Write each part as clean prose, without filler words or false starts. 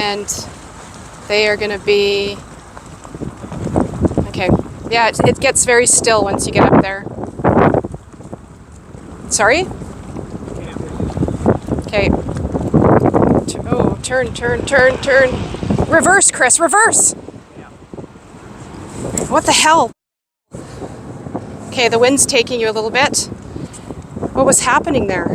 and they are going to be... Okay, yeah, it gets very still once you get up there. Sorry? Okay. Oh, turn. Reverse, Chris, reverse! What the hell? Okay, the wind's taking you a little bit. What was happening there?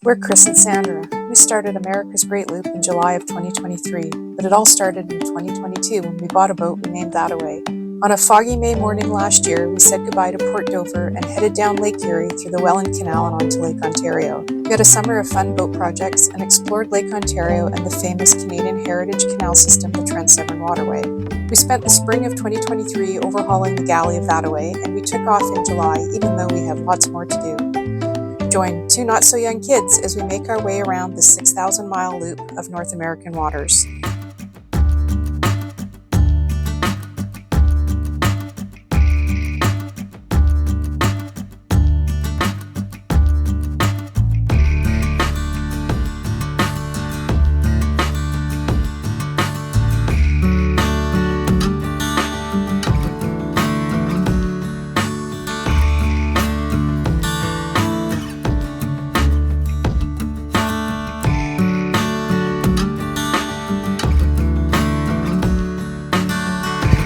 We're Chris and Sandra. We started America's Great Loop in July of 2023, but it all started in 2022 when we bought a boat we named Thataway. On a foggy May morning last year, we said goodbye to Port Dover and headed down Lake Erie through the Welland Canal and onto Lake Ontario. We had a summer of fun boat projects and explored Lake Ontario and the famous Canadian Heritage Canal System, the Trent Severn Waterway. We spent the spring of 2023 overhauling the galley of Thataway, and we took off in July, even though we have lots more to do. Join two not-so-young kids as we make our way around the 6,000-mile loop of North American waters.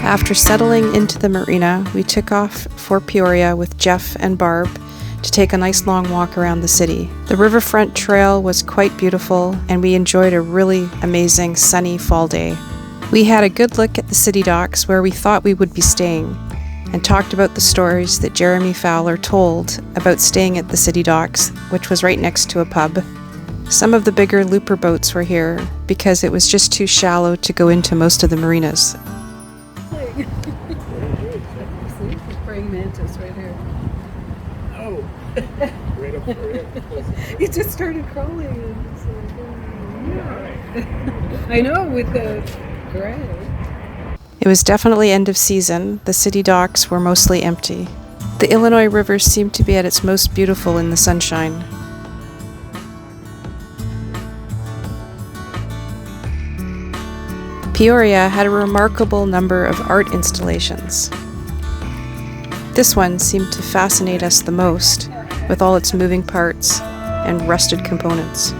After settling into the marina, we took off for Peoria with Jeff and Barb to take a nice long walk around the city. The riverfront trail was quite beautiful, and we enjoyed a really amazing sunny fall day. We had a good look at the city docks where we thought we would be staying, and talked about the stories that Jeremy Fowler told about staying at the city docks, which was right next to a pub. Some of the bigger looper boats were here because it was just too shallow to go into most of the marinas. Praying mantis right here. Oh, right up there. It just started crawling. And it's like, oh. I know, with the gray. It was definitely end of season. The city docks were mostly empty. The Illinois River seemed to be at its most beautiful in the sunshine. Peoria had a remarkable number of art installations. This one seemed to fascinate us the most, with all its moving parts and rusted components.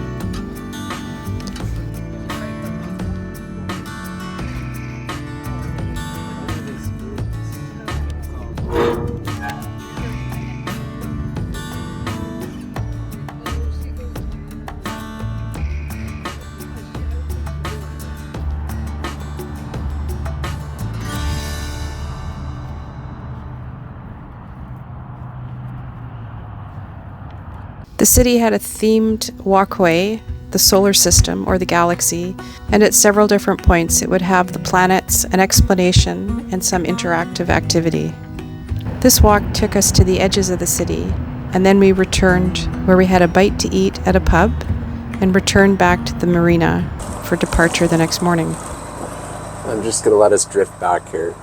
The city had a themed walkway, the solar system or the galaxy, and at several different points it would have the planets, an explanation, and some interactive activity. This walk took us to the edges of the city, and then we returned where we had a bite to eat at a pub and returned back to the marina for departure the next morning. I'm just going to let us drift back here.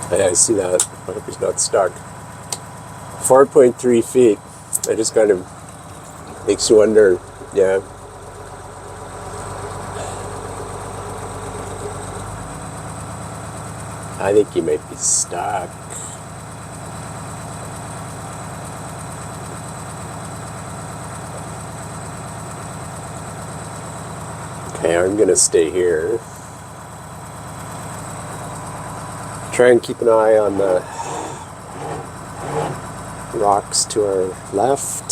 Yeah, I see that. I hope he's not stuck. 4.3 feet. It just kind of makes you wonder, yeah. I think he might be stuck. Okay, I'm gonna stay here. Try and keep an eye on the rocks to our left.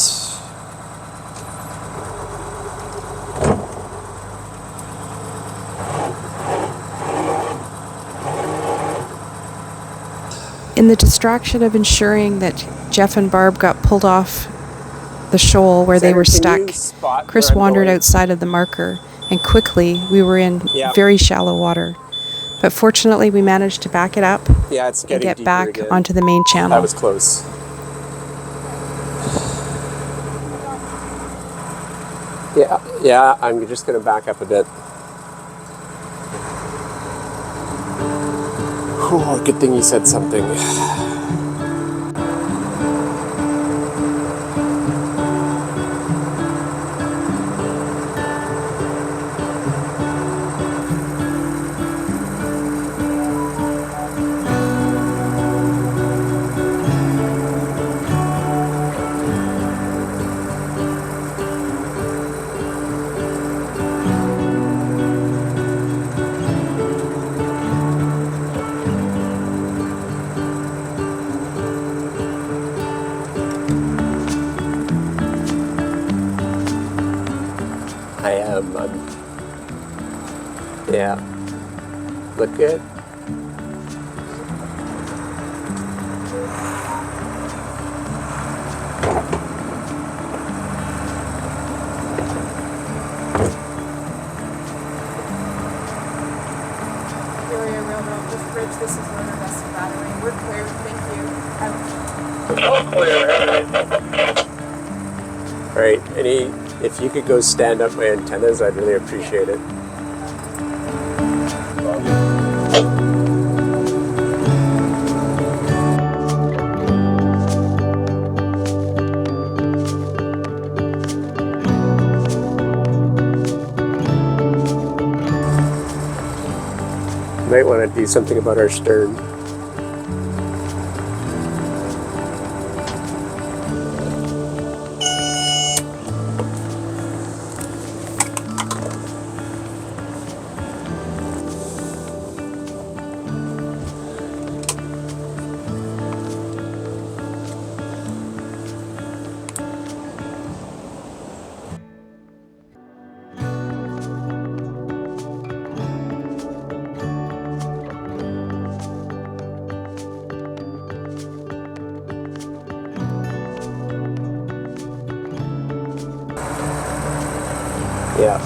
In the distraction of ensuring that Jeff and Barb got pulled off the shoal where they were stuck, Chris wandered outside of the marker, and quickly we were in very shallow water. But fortunately, we managed to back it up Yeah, it's and getting get deeper back again. onto the main channel. That was close. Yeah, I'm just going to back up a bit. Oh, good thing you said something. I am. Yeah. Look good. Peoria Railroad, this bridge, this is Riverdock battery. We're clear, thank you. All right. If you could go stand up my antennas, I'd really appreciate it. Might want to do something about our stern. Yeah.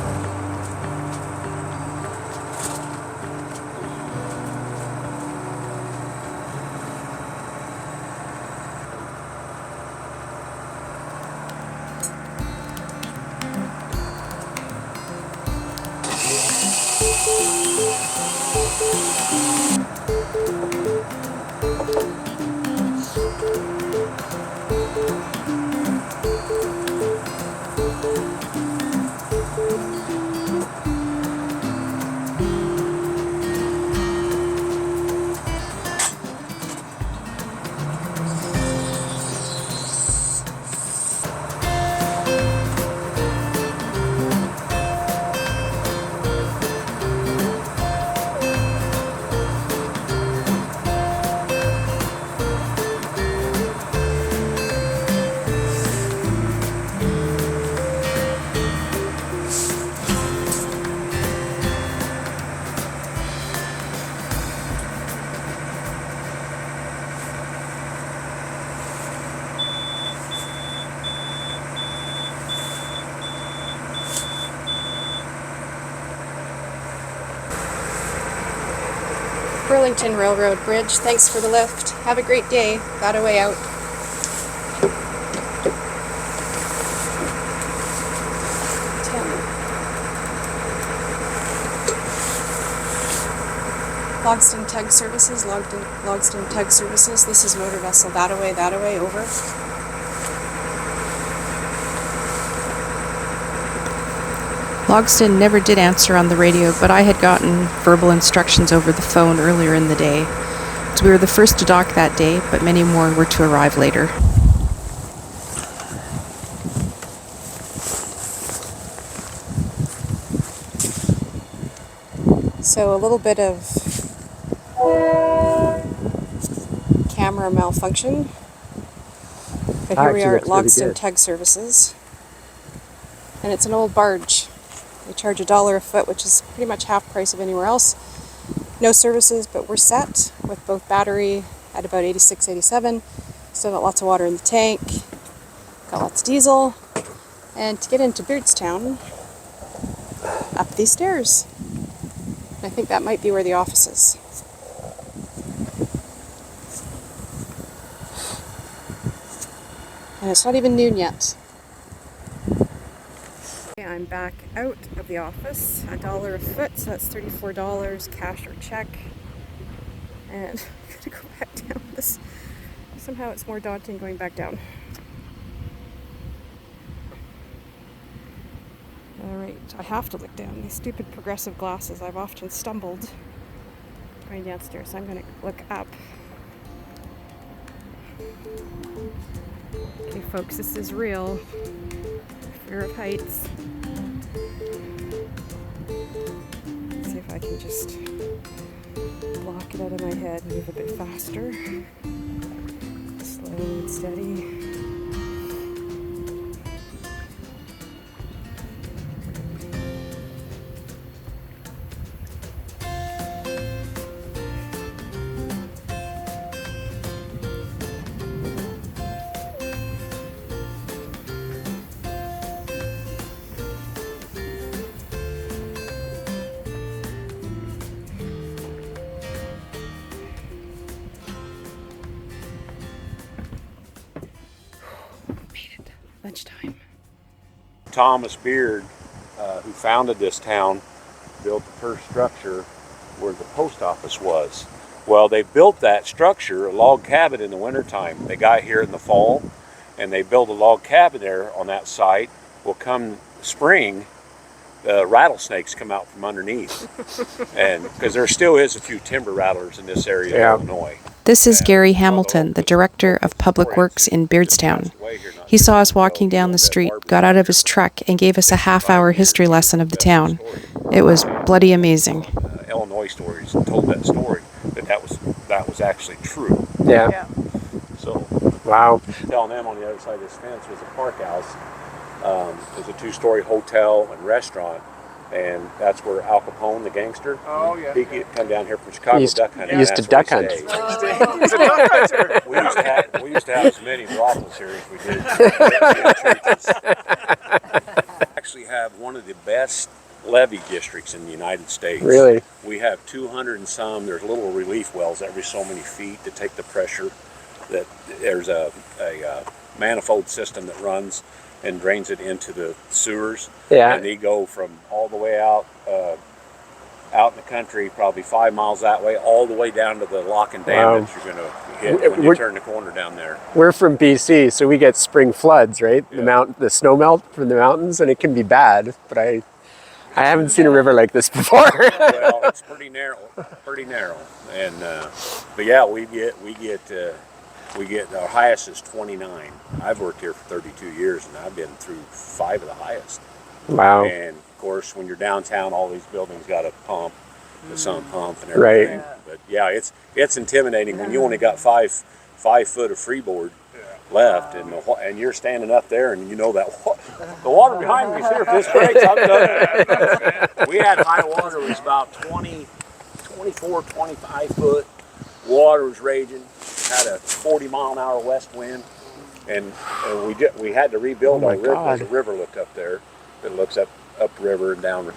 Burlington Railroad Bridge, thanks for the lift. Have a great day. That away out. Logsdon Tug Services, Logsdon Tug Services. This is motor vessel that away, over. Logsdon never did answer on the radio, but I had gotten verbal instructions over the phone earlier in the day. So we were the first to dock that day, but many more were to arrive later. So a little bit of camera malfunction. But here we are at Logsdon Tug Services. And it's an old barge. They charge $1 a foot, which is pretty much half price of anywhere else. No services, but we're set with both battery at about 86, 87. Still got lots of water in the tank. Got lots of diesel. And to get into Beardston, up these stairs. I think that might be where the office is. And it's not even noon yet. Okay, I'm back out of the office. $1 a foot, so that's $34, cash or check. And I'm gonna go back down this. Somehow it's more daunting going back down. Alright, I have to look down. These stupid progressive glasses, I've often stumbled going downstairs, so I'm gonna look up. Okay folks, this is real. Fear of heights. Let's see if I can just block it out of my head and move a bit faster. Slow and steady. Lunchtime. Thomas Beard, who founded this town, built the first structure where the post office was. Well, they built that structure, a log cabin, in the wintertime. They got here in the fall, and they built a log cabin there on that site. Well, come spring, rattlesnakes come out from underneath, and because there still is a few timber rattlers in this area of Illinois. This is Gary Hamilton, the Director of Public Works in Beardston. He saw us walking down the street, got out of his truck, and gave us a half-hour history lesson of the town. It was bloody amazing. Illinois stories told that story, that was actually true. Yeah. So, Wow. telling them on the other side of this fence was a park house. There's a 2-story hotel and restaurant, and that's where Al Capone, the gangster, he could come down here from Chicago duck hunting. He used to duck hunt. He's a duck hunter. We used to have as many brothels here as we did churches. Actually have one of the best levee districts in the United States. Really? We have 200 and some. There's little relief wells every so many feet to take the pressure. That there's a manifold system that runs and drains it into the sewers. Yeah. And they go from all the way out in the country, probably 5 miles that way, all the way down to the lock and dam that you're going to hit when you turn the corner down there. We're from BC, so we get spring floods, right? Yeah. The snow melt from the mountains, and it can be bad, but I haven't seen a river like this before. Well, it's pretty narrow, and but yeah, we get our highest is 29. I've worked here for 32 years, and I've been through 5 of the highest. Wow. And of course, when you're downtown, all these buildings got a pump, the sump pump, and everything. Right. But yeah, it's intimidating when you only got 5 foot of freeboard left, and you're standing up there, and you know that the water behind me is here. If this breaks, I'm done. We had high water. It was about 24, 25 foot. Water was raging. Had a 40-mile-an-hour west wind, and we had to rebuild our river. There's a river looked up there that looks up river and down.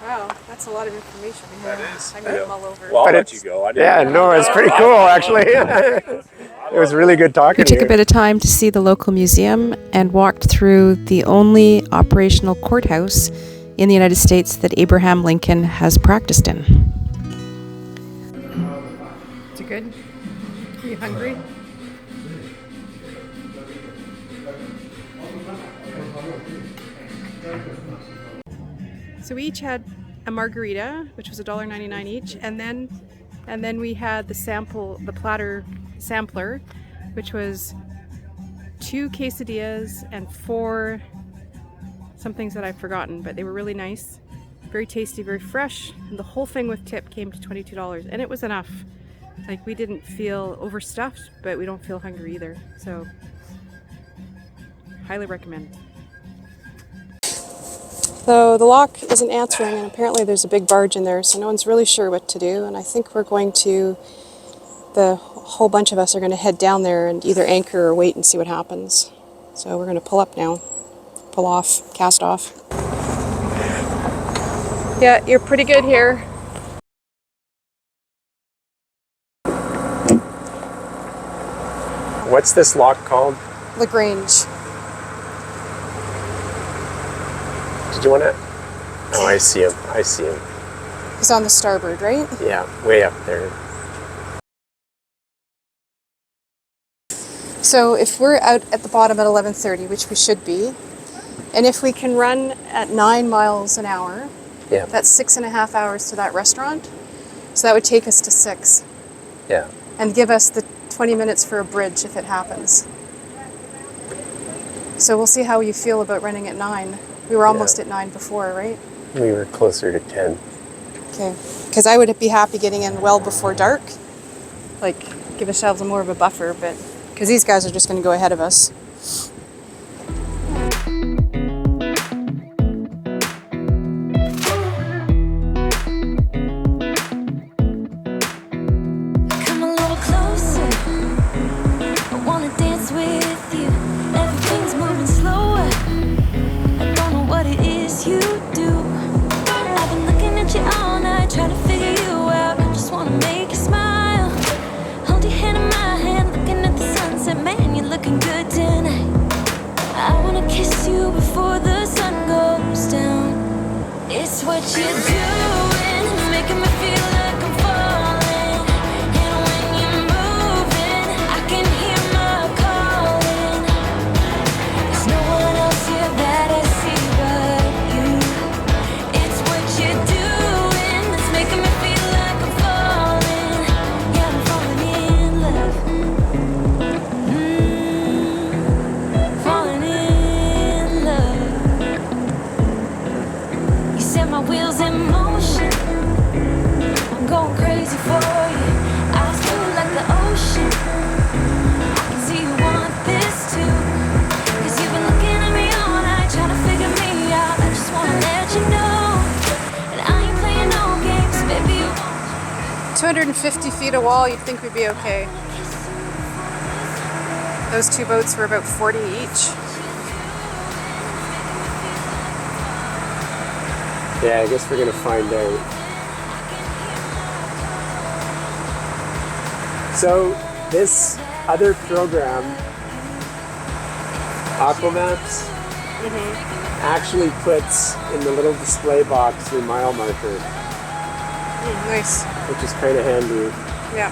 Wow, that's a lot of information. That is. I know them all over. Well, I'll let you go. It's pretty cool, actually. It was really good talking to you. We took a bit of time to see the local museum and walked through the only operational courthouse in the United States that Abraham Lincoln has practiced in. Is it good? Are you hungry? So we each had a margarita, which was $1.99 each, and then we had the platter sampler, which was 2 quesadillas and 4 some things that I've forgotten, but they were really nice, very tasty, very fresh, and the whole thing with tip came to $22, and it was enough. Like, we didn't feel overstuffed, but we don't feel hungry either, so highly recommend. So the lock isn't answering, and apparently there's a big barge in there, so no one's really sure what to do, and I think the whole bunch of us are going to head down there and either anchor or wait and see what happens. So we're going to pull up now, cast off. Yeah, you're pretty good here. What's this lock called? LaGrange. Did you want to? Oh, I see him. I see him. He's on the starboard, right? Yeah, way up there. So if we're out at the bottom at 11:30, which we should be, and if we can run at 9 miles an hour, Yeah. that's 6.5 hours to that restaurant. So that would take us to 6 Yeah. and give us the 20 minutes for a bridge if it happens. So we'll see how you feel about running at 9. We were almost at 9 before, right? We were closer to 10. Okay. Because I would be happy getting in well before dark. Like, give ourselves more of a buffer, but because these guys are just going to go ahead of us. Come a little closer. I wanna dance with you. Everything's moving slower. I don't know what it is you do. I've been looking at you all night, trying to figure you out. Just wanna make you smile. Hold your hand in my hand, looking at the sunset. Man, you're looking good tonight. I wanna kiss you before the sun goes down. It's what you're doing, it's making me feel like I'm falling. And when you're moving, I can hear my calling. There's no one else here that I see but you. It's what you're doing, it's making me feel like I'm falling. Yeah, I'm falling in love. Falling in love. You set my wheels in motion. I'm going crazy for you. Eyes blue like the ocean. I can see you want this too. Cause you've been looking at me all night, trying to figure me out. I just wanna let you know that I ain't playing no games, baby. You 250 feet of wall, you'd think we'd be okay. Those two boats were about 40 each. Yeah, I guess we're gonna find out. So this other program, Aquamaps, actually puts in the little display box your mile marker, Nice. which is kind of handy. Yeah.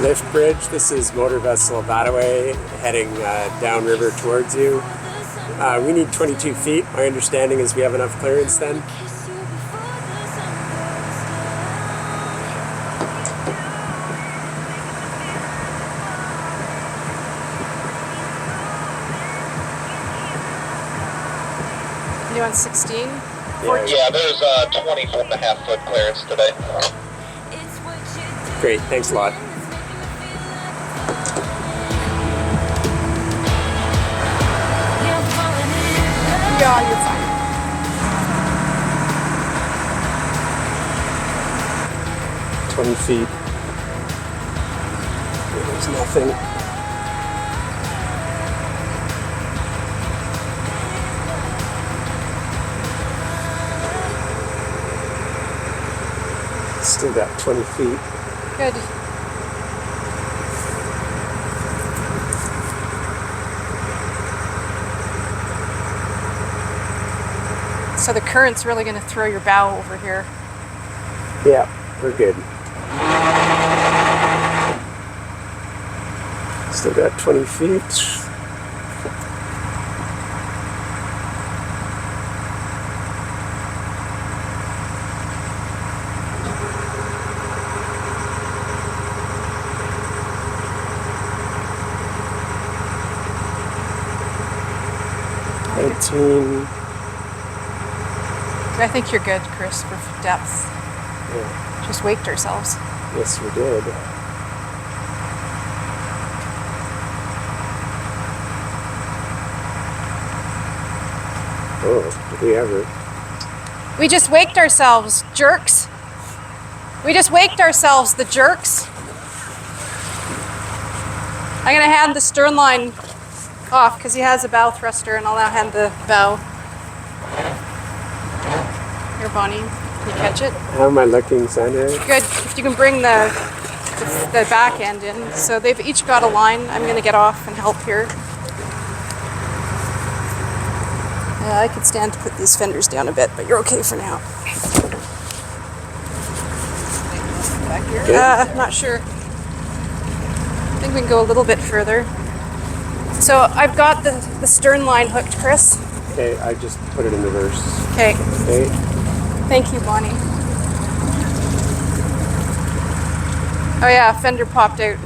Lift bridge, this is motor vessel Bataway heading downriver towards you. We need 22 feet. My understanding is we have enough clearance then. kiss you before the sun goes You on 16? Yeah, there's 24.5 foot clearance today. down. It's what you do. Great, thanks a lot. Yeah, I'm falling in love. Yeah, you're fine. 20 feet. There's nothing. Still got 20 feet. Good. So the current's really going to throw your bow over here. Yeah, we're good. Still got 20 feet. I think you're good, Chris, for depth. Yeah, Just waked ourselves. yes, we did. Oh, did we ever? We just waked ourselves, jerks. We just waked ourselves, the jerks. I'm gonna hand the stern line off because he has a bow thruster, and I'll now hand the bow. Here, Bonnie, can you catch it? How am I looking, Sandra? Good. If you can bring the back end in. So they've each got a line. I'm going to get off and help here. I could stand to put these fenders down a bit, but you're okay for now. Back here? Not sure. I think we can go a little bit further. So I've got the stern line hooked, Chris. Okay, I just put it in reverse. Okay. Okay. Thank you, Bonnie. Oh yeah, fender popped out.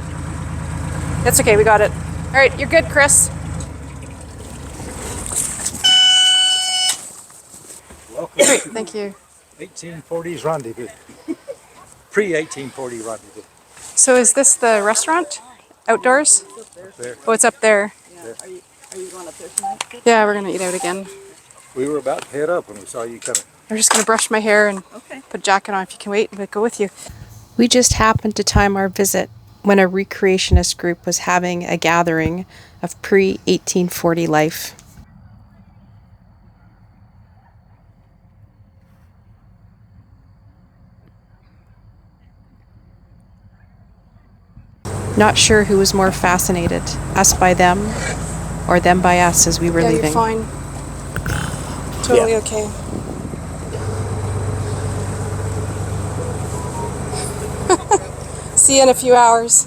That's okay, we got it. All right, you're good, Chris. Welcome Great, thank you. 1840s rendezvous. Pre-1840 rendezvous. So is this the restaurant? Outdoors? Up there. Oh, it's up there. Are you going up there tonight? Yeah, we're gonna eat out again. We were about to head up when we saw you coming. I'm just gonna brush my hair and Okay. put a jacket on. If you can wait, we'll go with you. We just happened to time our visit when a recreationist group was having a gathering of pre-1840 life. Not sure who was more fascinated, us by them or them by us as we were Yeah, leaving. you're fine. Totally Yeah. okay. See you in a few hours.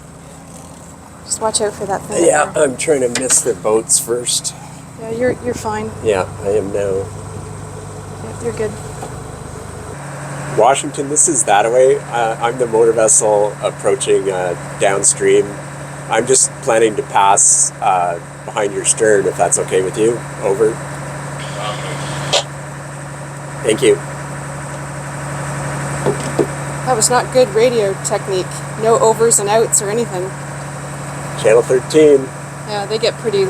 Just watch out for that thing. Yeah, up there. I'm trying to miss the boats first. Yeah, you're fine. Yeah, I am now. Yeah, you're good. Washington, this is that-a-way. I'm the motor vessel approaching downstream. I'm just planning to pass behind your stern, if that's okay with you. Over. Thank you. That was not good radio technique. No overs and outs or anything. Channel 13. Yeah, they get pretty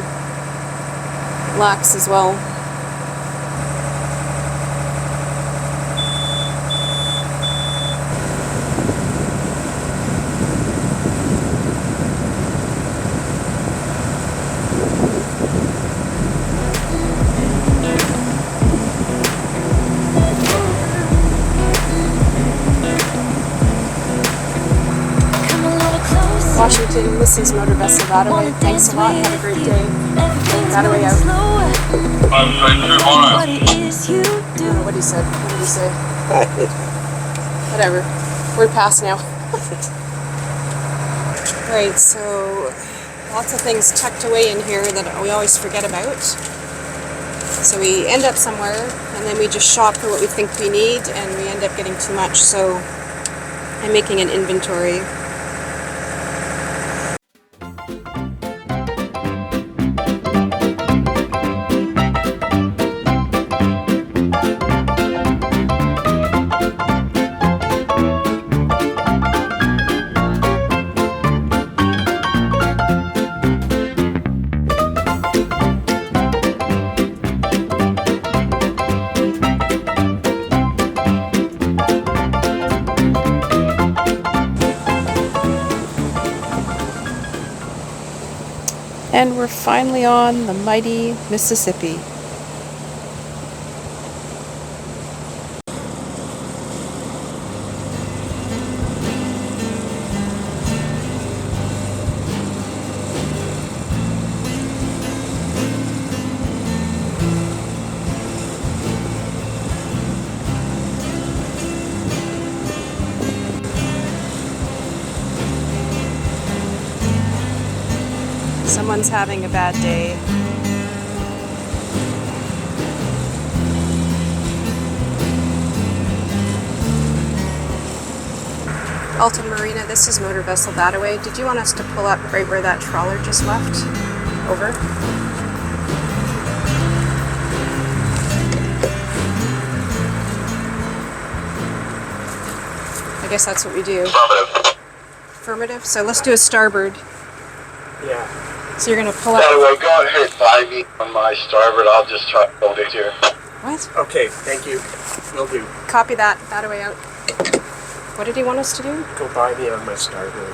lax as well. Come a little closer. Washington, this is Motor Vessel That-a-way. Thanks a lot. Have a great day. That-a-way out. What it is you I don't do. know what he said. What did he say? Whatever. We're past now. Right, so lots of things tucked away in here that we always forget about. So we end up somewhere and then we just shop for what we think we need and we end up getting too much. So I'm making an inventory. And we're finally on the mighty Mississippi. Someone's having a bad day. Alton Marina, this is Motor Vessel That-a-way. Did you want us to pull up right where that trawler just left? Over. I guess that's what we do. Affirmative. So let's do a starboard. Yeah. So you're gonna pull up. Anyway, go ahead, 5 on my starboard. I'll just try to hold it here. What? Okay, thank you. Will do. Copy that. That-a-way out. What did he want us to do? Go by me on my starboard.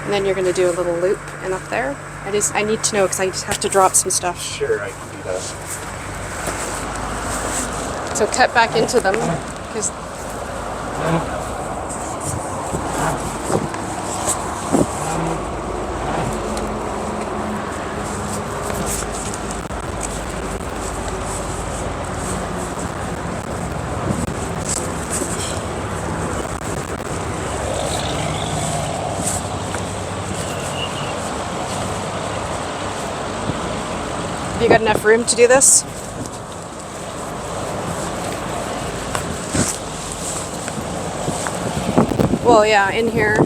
And then you're going to do a little loop and up there. I need to know because I just have to drop some stuff. Sure, I can do that. So cut back into them because have you got enough room to do this? Well, yeah, in here.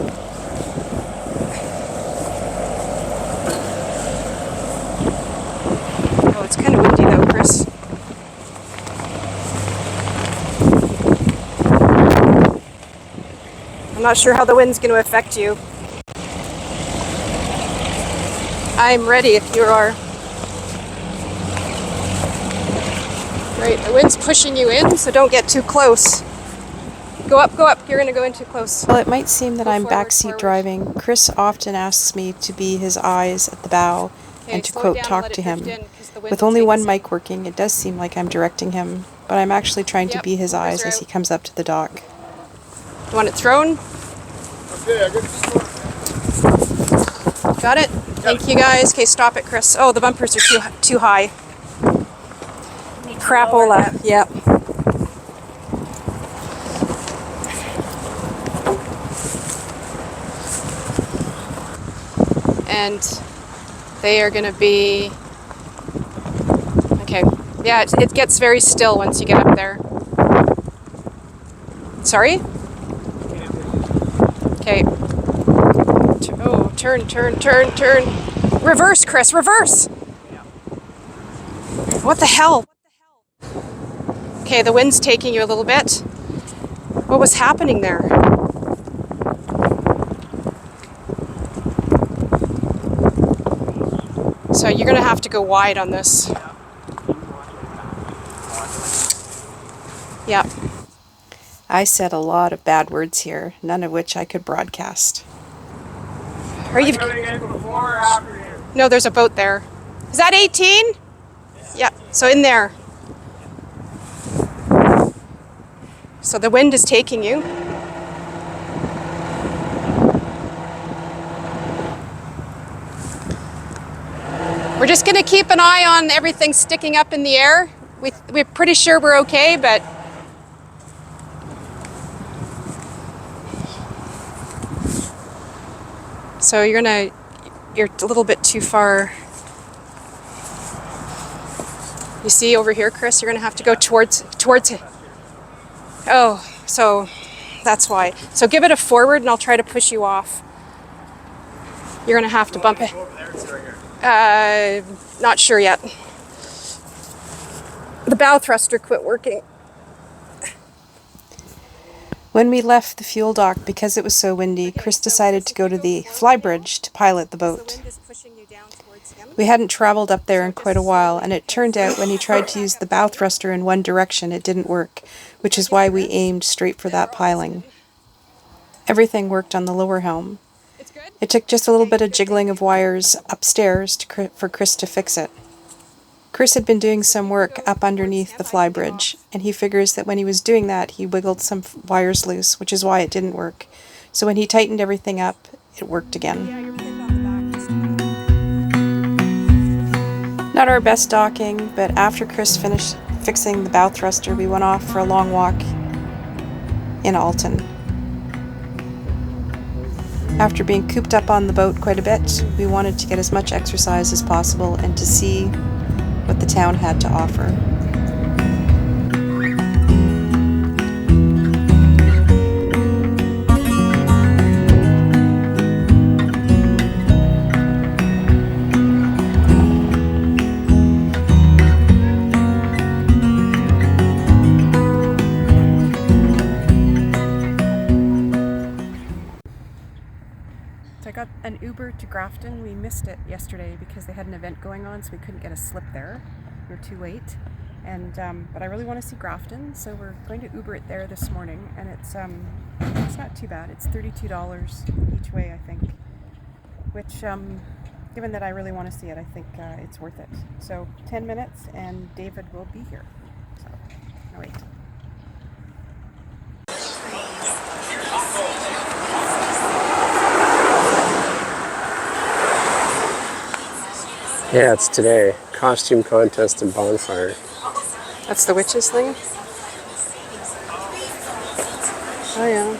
Oh, it's kind of windy though, Chris. I'm not sure how the wind's going to affect you. I'm ready if you are. Right, the wind's pushing you in, so don't get too close. Go up, you're going to go in too close. Well, it might seem that I'm backseat driving. Chris often asks me to be his eyes at the bow and to, quote, talk to him. With only one mic working, it does seem like I'm directing him, but I'm actually trying to be his eyes as he comes up to the dock. You want it thrown? Okay, I got this. Got it? Thank you guys. Okay, stop it, Chris. Oh, the bumpers are too high. Crapola. Yep. And they are going to be... Okay. Yeah, it gets very still once you get up there. Sorry? Okay. Oh, turn. Reverse, Chris, reverse! What the hell? Okay, the wind's taking you a little bit. What was happening there? So you're going to have to go wide on this. Yep. I said a lot of bad words here, none of which I could broadcast. Are you... Before or after here? No, there's a boat there. Is that 18? Yeah, so in there. So the wind is taking you. We're just going to keep an eye on everything sticking up in the air. We're pretty sure we're okay, but... So you're a little bit too far. You see over here, Chris, you're going to have to go towards it. Oh, so that's why. So give it a forward and I'll try to push you off. You're going to have to bump it. Not sure yet. The bow thruster quit working. When we left the fuel dock, because it was so windy, Chris decided to go to the flybridge to pilot the boat. We hadn't traveled up there in quite a while, and it turned out when he tried to use the bow thruster in one direction, it didn't work, which is why we aimed straight for that piling. Everything worked on the lower helm. It took just a little bit of jiggling of wires upstairs for Chris to fix it. Chris had been doing some work up underneath the flybridge, and he figures that when he was doing that, he wiggled some wires loose, which is why it didn't work. So when he tightened everything up, it worked again. Not our best docking, but after Chris finished fixing the bow thruster, we went off for a long walk in Alton. After being cooped up on the boat quite a bit, we wanted to get as much exercise as possible and to see what the town had to offer. So I got an Uber to Grafton. We missed it yesterday because they had an event going on, so we couldn't get a slip there. We were too late, and but I really want to see Grafton, so we're going to Uber it there this morning, and it's not too bad. It's $32 each way, I think. which, given that I really want to see it, I think it's worth it. So 10 minutes and David will be here. So, all right. Yeah, it's today. Costume contest and bonfire. That's the witches thing? Oh yeah.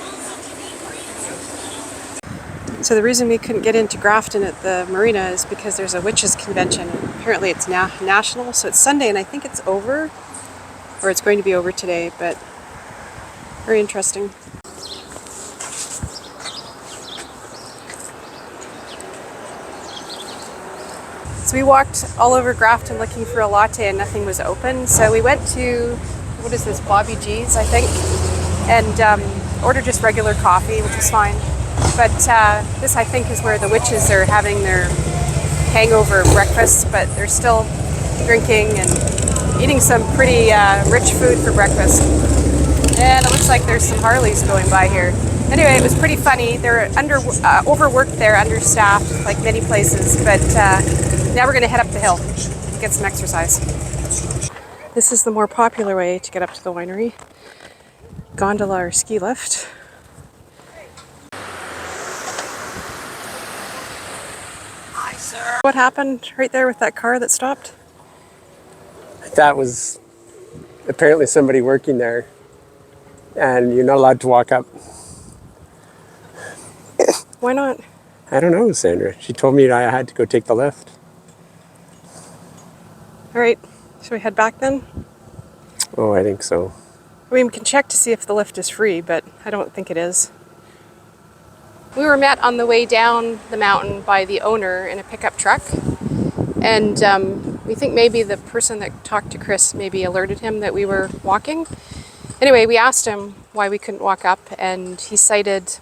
So the reason we couldn't get into Grafton at the marina is because there's a witches convention. Apparently it's national, so it's Sunday and I think it's over. Or it's going to be over today, but very interesting. So we walked all over Grafton looking for a latte and nothing was open. So we went to, what is this, Bobby G's, I think, and ordered just regular coffee, which was fine. But this, I think, is where the witches are having their hangover breakfast, but they're still drinking and eating some pretty rich food for breakfast. And it looks like there's some Harleys going by here. Anyway, it was pretty funny. They're overworked there, understaffed, like many places, but now we're going to head up the hill, get some exercise. This is the more popular way to get up to the winery. Gondola or ski lift. Hi, sir. What happened right there with that car that stopped? That was apparently somebody working there, and you're not allowed to walk up. Why not? I don't know, Sandra. She told me I had to go take the lift. All right, should we head back then? Oh, I think so. I mean, we can check to see if the lift is free, but I don't think it is. We were met on the way down the mountain by the owner in a pickup truck. And we think maybe the person that talked to Chris maybe alerted him that we were walking. Anyway, we asked him why we couldn't walk up, and he cited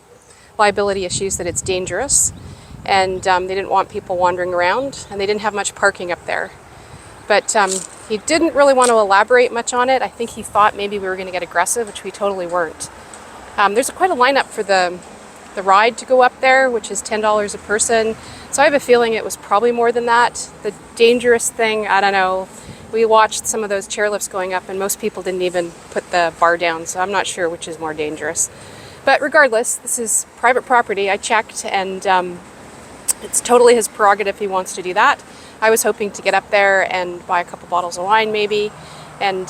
liability issues, that it's dangerous. And they didn't want people wandering around, and they didn't have much parking up there. But he didn't really want to elaborate much on it. I think he thought maybe we were going to get aggressive, which we totally weren't. There's quite a lineup for the ride to go up there, which is $10 a person. So I have a feeling it was probably more than that. The dangerous thing, I don't know. We watched some of those chairlifts going up and most people didn't even put the bar down. So I'm not sure which is more dangerous. But regardless, this is private property. I checked and it's totally his prerogative if he wants to do that. I was hoping to get up there and buy a couple bottles of wine maybe and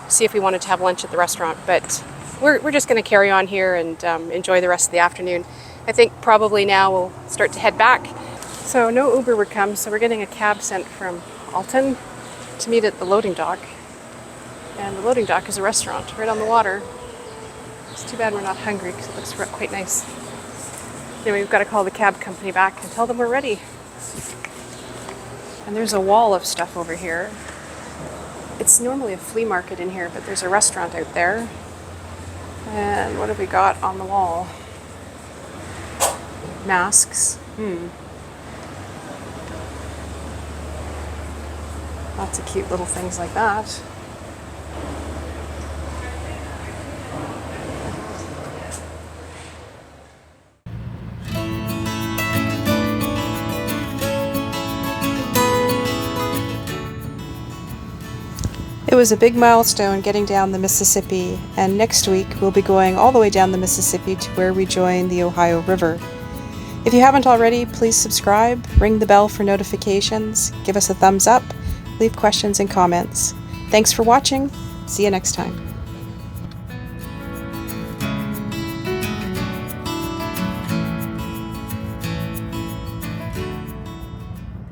see if we wanted to have lunch at the restaurant. But we're just going to carry on here and enjoy the rest of the afternoon. I think probably now we'll start to head back. So no Uber would come, so we're getting a cab sent from Alton to meet at the loading dock. And the loading dock is a restaurant right on the water. It's too bad we're not hungry because it looks quite nice. Anyway, we've got to call the cab company back and tell them we're ready. And there's a wall of stuff over here. It's normally a flea market in here, but there's a restaurant out there. And what have we got on the wall? Masks. Lots of cute little things like that. It was a big milestone getting down the Mississippi, and next week we'll be going all the way down the Mississippi to where we join the Ohio River. If you haven't already, please subscribe, ring the bell for notifications, give us a thumbs up, leave questions and comments. Thanks for watching. See you next time.